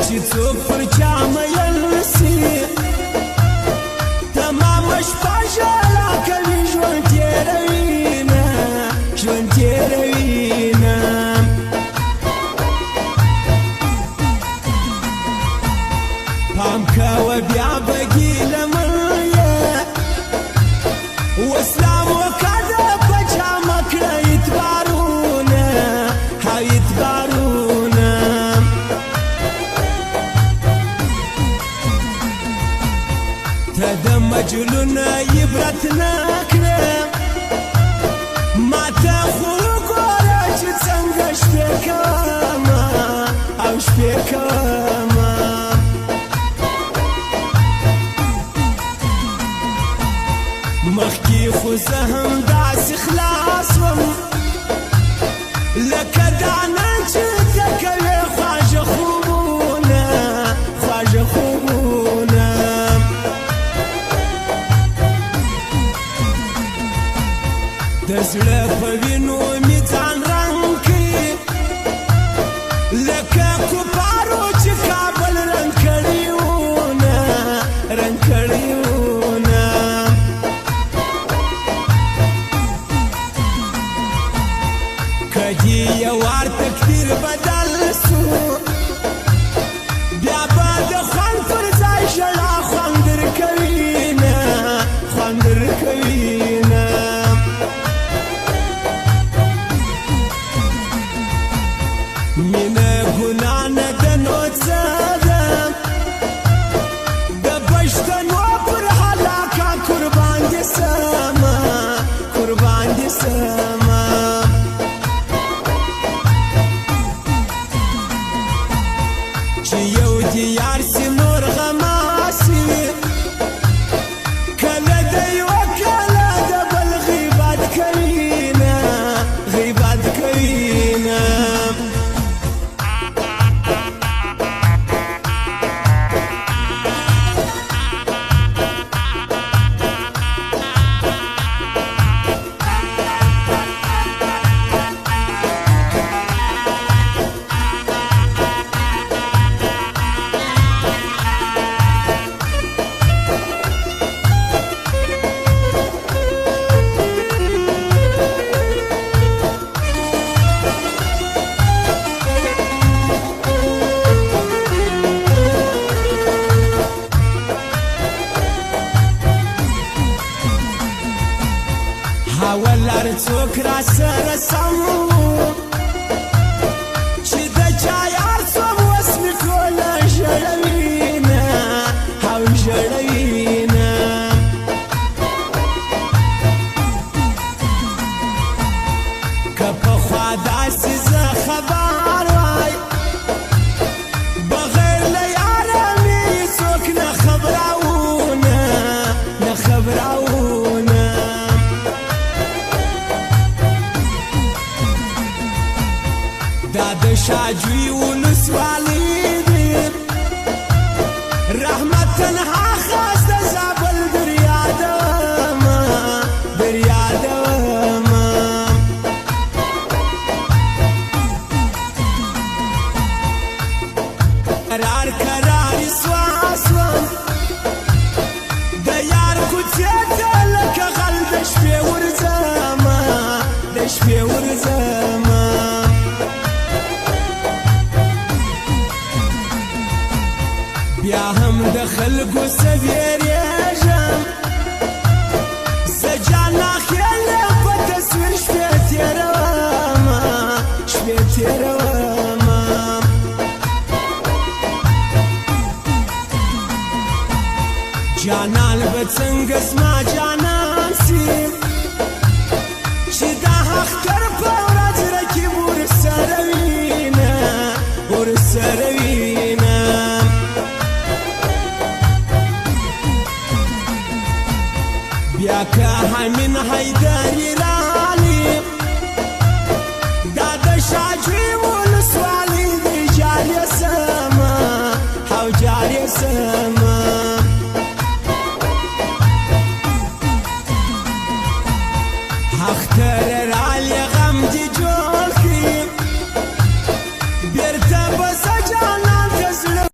چې څوک پر چا میل سي تمامه شپه ژړا کوي ژوند تېروینه ژوند تېروینه پام کوه بیا به ګیله مه یې وسلام وکړه په چا مه کړه اعتبارونه اعتبارونه ته د مجنون عبرت نه کړه ما ته خو وګوره چې څنګه شپې کومه او شپې کومه مخکې خو زه هم داسې خلاص وم لکه دا نن چې ته کوې خواږه خوبونه خواږه خوبونه د زړه په وینو مې ځان رنګ کړي لکه کفارو چې کابل رنګ کړي وونه رنګ کړي وونه کدی یو وار تقدیر بدل سو بیا به د خوند پر ځای ژړا خوند درکوینه خوند درکوینه مینه ګناه نه ده نو څه ده د پښتنو پر هلاکه قربان دې سمه قربان دې سمه چې یو دې یار سي نور غماسي کله د یوه کله د بل غیبت کوینه غیبت کوینه هوالار څوک را سره سم چې د چا یار سوم اوس مې ټوله ژړوینه او ژړوینه که پخوا داسې زه خبر وای بغیر له یاره مې څوک نه خبرونه نه خبرونه دا د شاجوی ولسوالۍ دی رحمت تنها خاص د زابل دریادمه دریادمه قرار قرار سواسوم د یار کوڅې ته لکه غل د شپې ورځمه د شپې ورځمه بیا هم د خلکو سویریږم زه جانا خیال په تصویر شپې تېرومه شپې تېرومه جانان به څنګه زما جانان سي چې دا اختر په ورځ رقیب ورسره وینه ورسره وینه بیا که همین حیدر